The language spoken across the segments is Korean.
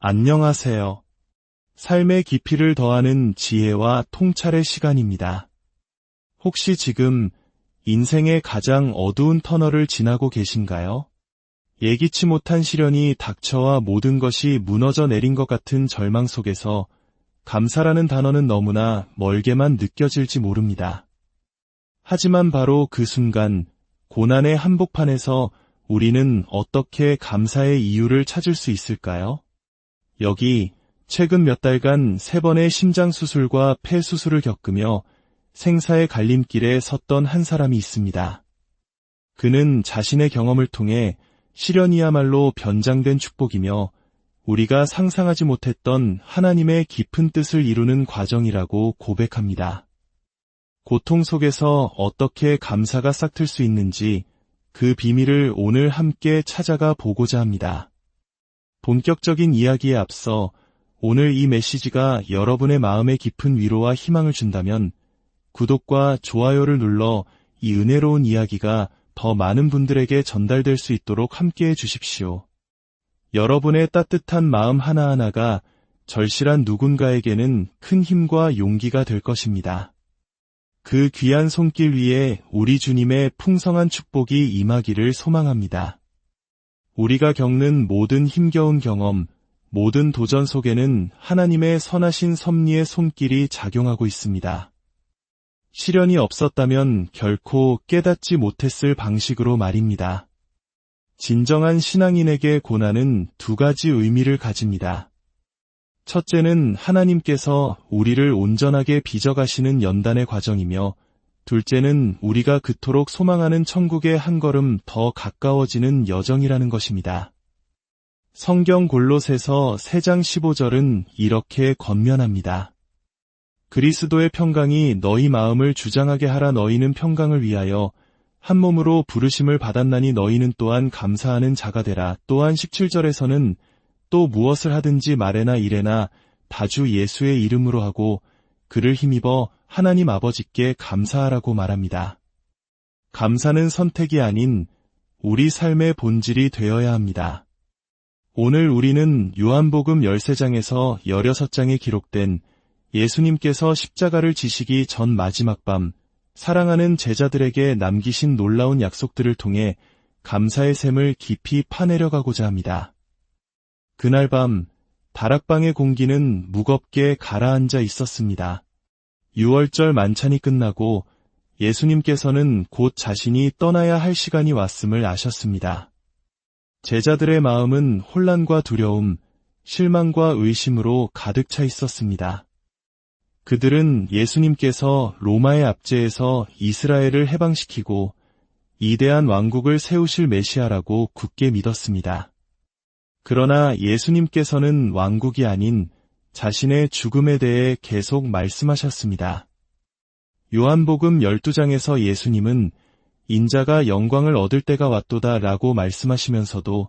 안녕하세요. 삶의 깊이를 더하는 지혜와 통찰의 시간입니다. 혹시 지금 인생의 가장 어두운 터널을 지나고 계신가요? 예기치 못한 시련이 닥쳐와 모든 것이 무너져 내린 것 같은 절망 속에서 감사라는 단어는 너무나 멀게만 느껴질지 모릅니다. 하지만 바로 그 순간 고난의 한복판에서 우리는 어떻게 감사의 이유를 찾을 수 있을까요? 여기 최근 몇 달간 3번의 심장수술과 폐수술을 겪으며 생사의 갈림길에 섰던 한 사람이 있습니다. 그는 자신의 경험을 통해 시련이야말로 변장된 축복이며 우리가 상상하지 못했던 하나님의 깊은 뜻을 이루는 과정이라고 고백합니다. 고통 속에서 어떻게 감사가 싹틀 수 있는지 그 비밀을 오늘 함께 찾아가 보고자 합니다. 본격적인 이야기에 앞서 오늘 이 메시지가 여러분의 마음에 깊은 위로와 희망을 준다면 구독과 좋아요를 눌러 이 은혜로운 이야기가 더 많은 분들에게 전달될 수 있도록 함께해 주십시오. 여러분의 따뜻한 마음 하나하나가 절실한 누군가에게는 큰 힘과 용기가 될 것입니다. 그 귀한 손길 위에 우리 주님의 풍성한 축복이 임하기를 소망합니다. 우리가 겪는 모든 힘겨운 경험, 모든 도전 속에는 하나님의 선하신 섭리의 손길이 작용하고 있습니다. 시련이 없었다면 결코 깨닫지 못했을 방식으로 말입니다. 진정한 신앙인에게 고난은 2가지 의미를 가집니다. 첫째는 하나님께서 우리를 온전하게 빚어가시는 연단의 과정이며, 둘째는 우리가 그토록 소망하는 천국에 한 걸음 더 가까워지는 여정이라는 것입니다. 성경 골로새서 3장 15절은 이렇게 권면합니다. 그리스도의 평강이 너희 마음을 주장하게 하라. 너희는 평강을 위하여 한 몸으로 부르심을 받았나니 너희는 또한 감사하는 자가 되라. 또한 17절에서는 또 무엇을 하든지 말에나 이래나 다 주 예수의 이름으로 하고 그를 힘입어 하나님 아버지께 감사하라고 말합니다. 감사는 선택이 아닌 우리 삶의 본질이 되어야 합니다. 오늘 우리는 요한복음 13장에서 16장에 기록된 예수님께서 십자가를 지시기 전 마지막 밤 사랑하는 제자들에게 남기신 놀라운 약속들을 통해 감사의 샘을 깊이 파내려가고자 합니다. 그날 밤 다락방의 공기는 무겁게 가라앉아 있었습니다. 6월절 만찬이 끝나고 예수님께서는 곧 자신이 떠나야 할 시간이 왔음을 아셨습니다. 제자들의 마음은 혼란과 두려움, 실망과 의심으로 가득 차 있었습니다. 그들은 예수님께서 로마의 압제에서 이스라엘을 해방시키고 위대한 왕국을 세우실 메시아라고 굳게 믿었습니다. 그러나 예수님께서는 왕국이 아닌 자신의 죽음에 대해 계속 말씀하셨습니다. 요한복음 12장에서 예수님은 인자가 영광을 얻을 때가 왔도다 라고 말씀하시면서도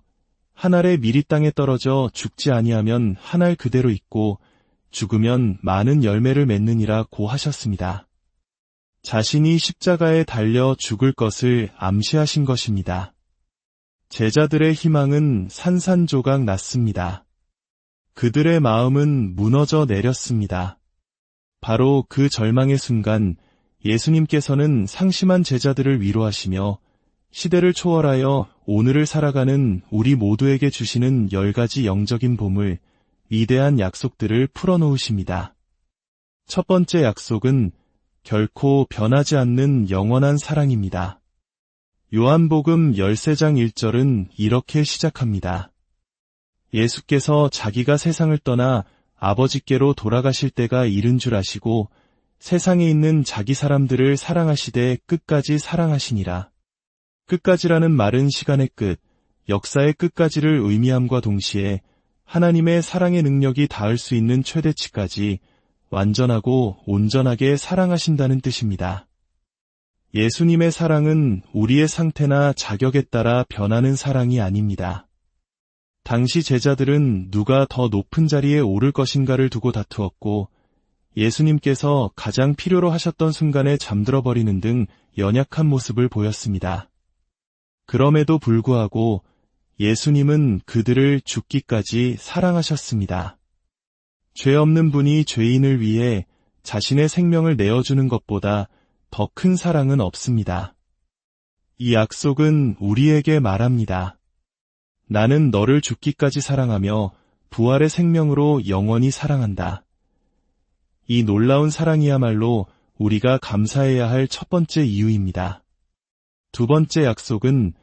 한 알의 밀이 땅에 떨어져 죽지 아니하면 한 알 그대로 있고 죽으면 많은 열매를 맺느니라고 하셨습니다. 자신이 십자가에 달려 죽을 것을 암시하신 것입니다. 제자들의 희망은 산산조각 났습니다. 그들의 마음은 무너져 내렸습니다. 바로 그 절망의 순간 예수님께서는 상심한 제자들을 위로하시며 시대를 초월하여 오늘을 살아가는 우리 모두에게 주시는 10가지 영적인 보물, 위대한 약속들을 풀어놓으십니다. 첫 번째 약속은 결코 변하지 않는 영원한 사랑입니다. 요한복음 13장 1절은 이렇게 시작합니다. 예수께서 자기가 세상을 떠나 아버지께로 돌아가실 때가 이른 줄 아시고 세상에 있는 자기 사람들을 사랑하시되 끝까지 사랑하시니라. 끝까지라는 말은 시간의 끝, 역사의 끝까지를 의미함과 동시에 하나님의 사랑의 능력이 닿을 수 있는 최대치까지 완전하고 온전하게 사랑하신다는 뜻입니다. 예수님의 사랑은 우리의 상태나 자격에 따라 변하는 사랑이 아닙니다. 당시 제자들은 누가 더 높은 자리에 오를 것인가를 두고 다투었고 예수님께서 가장 필요로 하셨던 순간에 잠들어 버리는 등 연약한 모습을 보였습니다. 그럼에도 불구하고 예수님은 그들을 죽기까지 사랑하셨습니다. 죄 없는 분이 죄인을 위해 자신의 생명을 내어주는 것보다 더 큰 사랑은 없습니다. 이 약속은 우리에게 말합니다. 나는 너를 죽기까지 사랑하며 부활의 생명으로 영원히 사랑한다. 이 놀라운 사랑이야말로 우리가 감사해야 할 첫 번째 이유입니다. 두 번째 약속은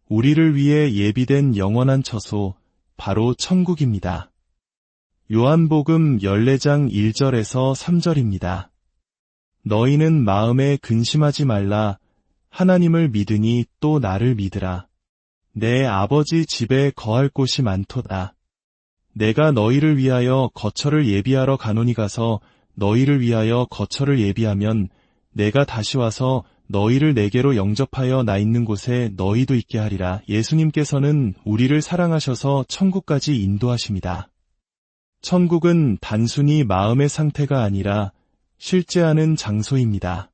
우리를 위해 예비된 영원한 처소, 바로 천국입니다. 요한복음 14장 1절에서 3절입니다. 너희는 마음에 근심하지 말라. 하나님을 믿으니 또 나를 믿으라. 내 아버지 집에 거할 곳이 많도다. 내가 너희를 위하여 거처를 예비하러 가노니 가서 너희를 위하여 거처를 예비하면 내가 다시 와서 너희를 내게로 영접하여 나 있는 곳에 너희도 있게 하리라. 예수님께서는 우리를 사랑하셔서 천국까지 인도하십니다. 천국은 단순히 마음의 상태가 아니라 실제하는 장소입니다.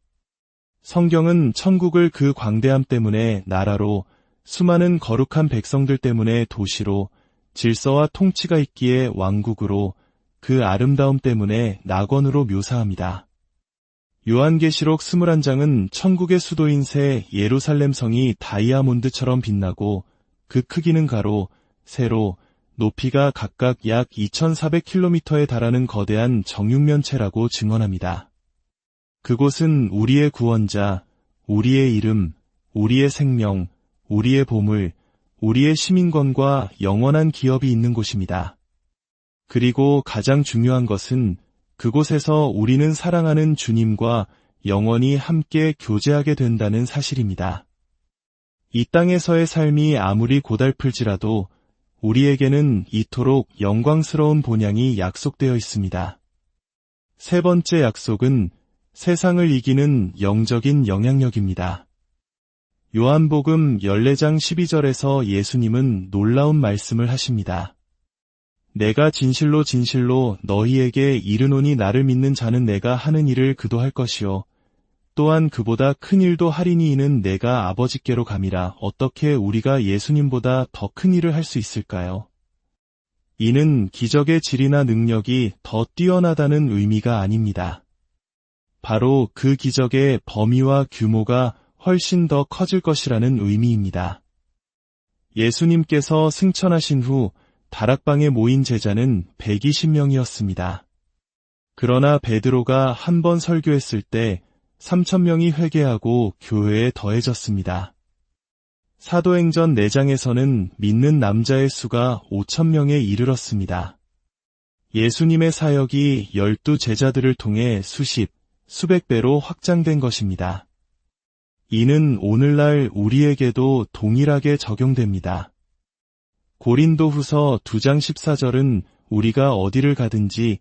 성경은 천국을 그 광대함 때문에 나라로, 수많은 거룩한 백성들 때문에 도시로, 질서와 통치가 있기에 왕국으로, 그 아름다움 때문에 낙원으로 묘사합니다. 요한계시록 21장은 천국의 수도인 새 예루살렘 성이 다이아몬드처럼 빛나고 그 크기는 가로, 세로, 높이가 각각 약 2400km에 달하는 거대한 정육면체라고 증언합니다. 그곳은 우리의 구원자, 우리의 이름, 우리의 생명, 우리의 보물, 우리의 시민권과 영원한 기업이 있는 곳입니다. 그리고 가장 중요한 것은 그곳에서 우리는 사랑하는 주님과 영원히 함께 교제하게 된다는 사실입니다. 이 땅에서의 삶이 아무리 고달플지라도 우리에게는 이토록 영광스러운 본향이 약속되어 있습니다. 세 번째 약속은 세상을 이기는 영적인 영향력입니다. 요한복음 14장 12절에서 예수님은 놀라운 말씀을 하십니다. 내가 진실로 진실로 너희에게 이르노니 나를 믿는 자는 내가 하는 일을 그도 할 것이요 또한 그보다 큰 일도 하리니 이는 내가 아버지께로 감이라. 어떻게 우리가 예수님보다 더 큰 일을 할 수 있을까요? 이는 기적의 질이나 능력이 더 뛰어나다는 의미가 아닙니다. 바로 그 기적의 범위와 규모가 훨씬 더 커질 것이라는 의미입니다. 예수님께서 승천하신 후 다락방에 모인 제자는 120명이었습니다. 그러나 베드로가 한 번 설교했을 때 3,000명이 회개하고 교회에 더해졌습니다. 사도행전 4장에서는 믿는 남자의 수가 5,000명에 이르렀습니다. 예수님의 사역이 12 제자들을 통해 수백 배로 확장된 것입니다. 이는 오늘날 우리에게도 동일하게 적용됩니다. 고린도후서 2장 14절은 우리가 어디를 가든지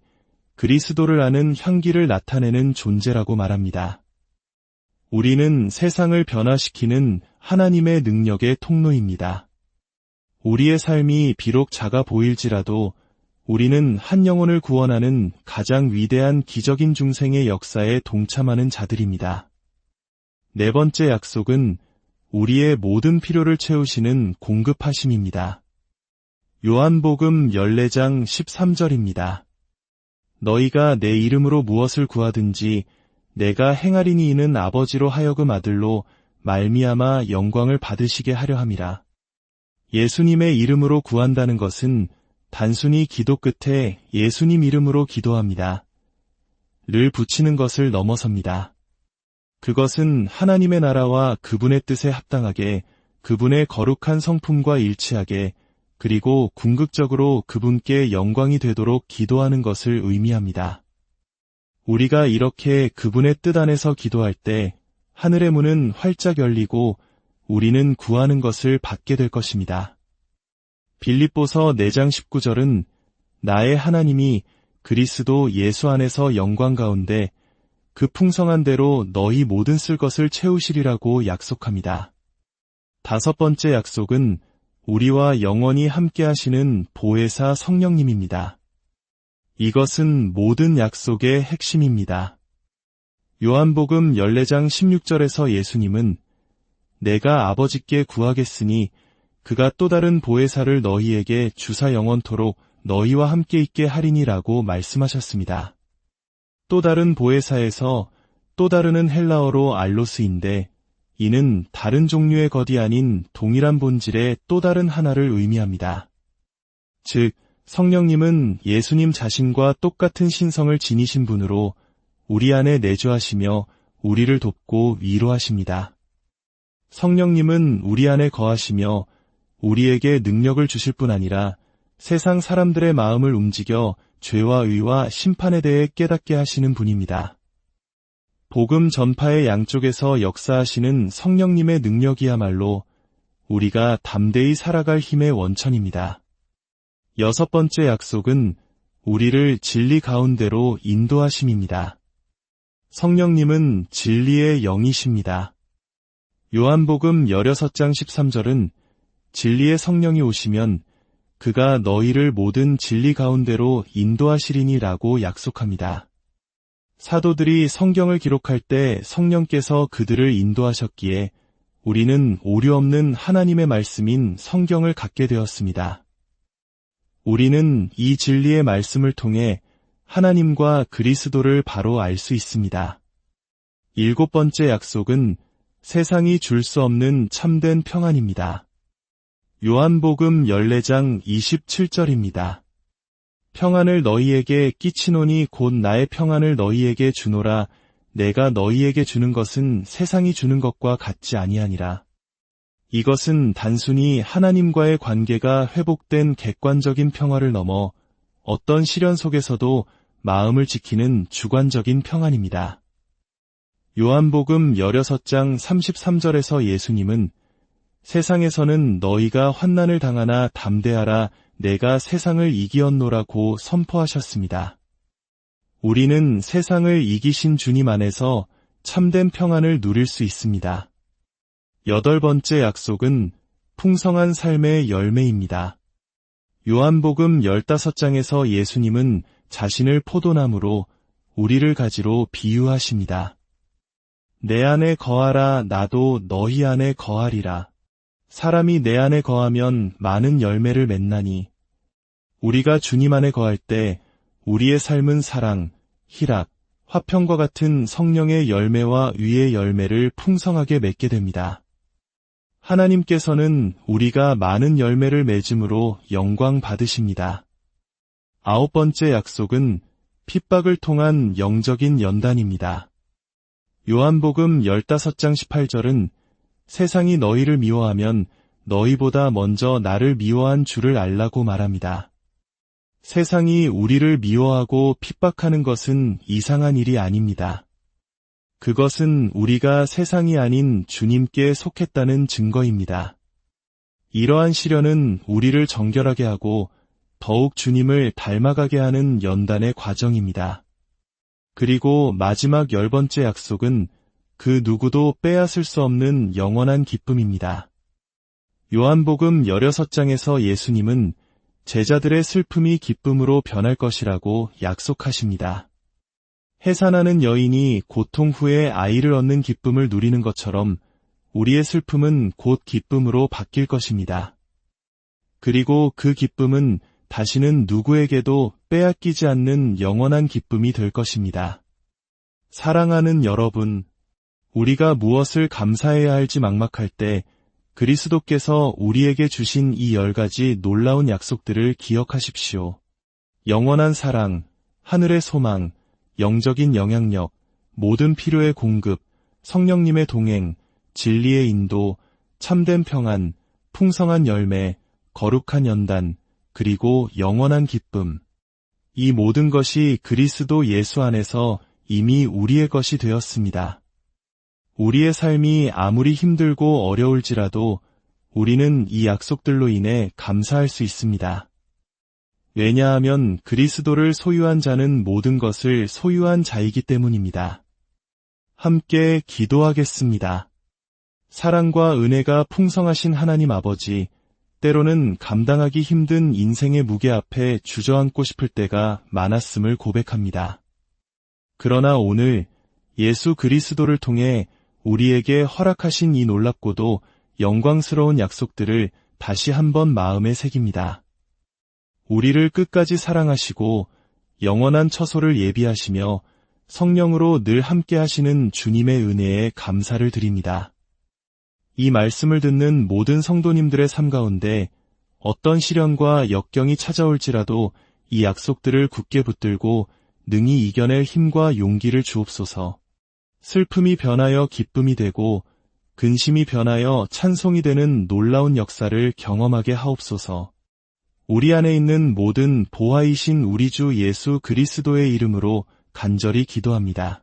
그리스도를 아는 향기를 나타내는 존재라고 말합니다. 우리는 세상을 변화시키는 하나님의 능력의 통로입니다. 우리의 삶이 비록 작아 보일지라도 우리는 한 영혼을 구원하는 가장 위대한 기적인 중생의 역사에 동참하는 자들입니다. 네 번째 약속은 우리의 모든 필요를 채우시는 공급하심입니다. 요한복음 14장 13절입니다. 너희가 내 이름으로 무엇을 구하든지 내가 행하리니 이는 아버지로 하여금 아들로 말미암아 영광을 받으시게 하려 함이라. 예수님의 이름으로 구한다는 것은 단순히 기도 끝에 예수님 이름으로 기도합니다. 를 붙이는 것을 넘어섭니다. 그것은 하나님의 나라와 그분의 뜻에 합당하게, 그분의 거룩한 성품과 일치하게, 그리고 궁극적으로 그분께 영광이 되도록 기도하는 것을 의미합니다. 우리가 이렇게 그분의 뜻 안에서 기도할 때 하늘의 문은 활짝 열리고 우리는 구하는 것을 받게 될 것입니다. 빌립보서 4장 19절은 나의 하나님이 그리스도 예수 안에서 영광 가운데 그 풍성한 대로 너희 모든 쓸 것을 채우시리라고 약속합니다. 다섯 번째 약속은 우리와 영원히 함께 하시는 보혜사 성령님입니다. 이것은 모든 약속의 핵심입니다. 요한복음 14장 16절에서 예수님은 내가 아버지께 구하겠으니 그가 또 다른 보혜사를 너희에게 주사 영원토록 너희와 함께 있게 하리니라고 말씀하셨습니다. 또 다른 보혜사에서 또 다른은 헬라어로 알로스인데 이는 다른 종류의 것이 아닌 동일한 본질의 또 다른 하나를 의미합니다. 즉, 성령님은 예수님 자신과 똑같은 신성을 지니신 분으로 우리 안에 내주하시며 우리를 돕고 위로하십니다. 성령님은 우리 안에 거하시며 우리에게 능력을 주실 뿐 아니라 세상 사람들의 마음을 움직여 죄와 의와 심판에 대해 깨닫게 하시는 분입니다. 복음 전파의 양쪽에서 역사하시는 성령님의 능력이야말로 우리가 담대히 살아갈 힘의 원천입니다. 여섯 번째 약속은 우리를 진리 가운데로 인도하심입니다. 성령님은 진리의 영이십니다. 요한복음 16장 13절은 진리의 성령이 오시면 그가 너희를 모든 진리 가운데로 인도하시리니라고 약속합니다. 사도들이 성경을 기록할 때 성령께서 그들을 인도하셨기에 우리는 오류 없는 하나님의 말씀인 성경을 갖게 되었습니다. 우리는 이 진리의 말씀을 통해 하나님과 그리스도를 바로 알 수 있습니다. 일곱 번째 약속은 세상이 줄 수 없는 참된 평안입니다. 요한복음 14장 27절입니다. 평안을 너희에게 끼치노니 곧 나의 평안을 너희에게 주노라. 내가 너희에게 주는 것은 세상이 주는 것과 같지 아니하니라. 이것은 단순히 하나님과의 관계가 회복된 객관적인 평화를 넘어 어떤 시련 속에서도 마음을 지키는 주관적인 평안입니다. 요한복음 16장 33절에서 예수님은 세상에서는 너희가 환난을 당하나 담대하라 내가 세상을 이기었노라고 선포하셨습니다. 우리는 세상을 이기신 주님 안에서 참된 평안을 누릴 수 있습니다. 여덟 번째 약속은 풍성한 삶의 열매입니다. 요한복음 15장에서 예수님은 자신을 포도나무로 우리를 가지로 비유하십니다. 내 안에 거하라 나도 너희 안에 거하리라. 사람이 내 안에 거하면 많은 열매를 맺나니 우리가 주님 안에 거할 때 우리의 삶은 사랑, 희락, 화평과 같은 성령의 열매와 의의 열매를 풍성하게 맺게 됩니다. 하나님께서는 우리가 많은 열매를 맺음으로 영광 받으십니다. 아홉 번째 약속은 핍박을 통한 영적인 연단입니다. 요한복음 15장 18절은 세상이 너희를 미워하면 너희보다 먼저 나를 미워한 줄을 알라고 말합니다. 세상이 우리를 미워하고 핍박하는 것은 이상한 일이 아닙니다. 그것은 우리가 세상이 아닌 주님께 속했다는 증거입니다. 이러한 시련은 우리를 정결하게 하고 더욱 주님을 닮아가게 하는 연단의 과정입니다. 그리고 마지막 10번째 약속은 그 누구도 빼앗을 수 없는 영원한 기쁨입니다. 요한복음 16장에서 예수님은 제자들의 슬픔이 기쁨으로 변할 것이라고 약속하십니다. 해산하는 여인이 고통 후에 아이를 얻는 기쁨을 누리는 것처럼 우리의 슬픔은 곧 기쁨으로 바뀔 것입니다. 그리고 그 기쁨은 다시는 누구에게도 빼앗기지 않는 영원한 기쁨이 될 것입니다. 사랑하는 여러분, 우리가 무엇을 감사해야 할지 막막할 때 그리스도께서 우리에게 주신 이 10가지 놀라운 약속들을 기억하십시오. 영원한 사랑, 하늘의 소망, 영적인 영향력, 모든 필요의 공급, 성령님의 동행, 진리의 인도, 참된 평안, 풍성한 열매, 거룩한 연단, 그리고 영원한 기쁨. 이 모든 것이 그리스도 예수 안에서 이미 우리의 것이 되었습니다. 우리의 삶이 아무리 힘들고 어려울지라도 우리는 이 약속들로 인해 감사할 수 있습니다. 왜냐하면 그리스도를 소유한 자는 모든 것을 소유한 자이기 때문입니다. 함께 기도하겠습니다. 사랑과 은혜가 풍성하신 하나님 아버지, 때로는 감당하기 힘든 인생의 무게 앞에 주저앉고 싶을 때가 많았음을 고백합니다. 그러나 오늘 예수 그리스도를 통해 우리에게 허락하신 이 놀랍고도 영광스러운 약속들을 다시 한번 마음에 새깁니다. 우리를 끝까지 사랑하시고 영원한 처소를 예비하시며 성령으로 늘 함께 하시는 주님의 은혜에 감사를 드립니다. 이 말씀을 듣는 모든 성도님들의 삶 가운데 어떤 시련과 역경이 찾아올지라도 이 약속들을 굳게 붙들고 능히 이겨낼 힘과 용기를 주옵소서. 슬픔이 변하여 기쁨이 되고 근심이 변하여 찬송이 되는 놀라운 역사를 경험하게 하옵소서. 우리 안에 있는 모든 보화이신 우리 주 예수 그리스도의 이름으로 간절히 기도합니다.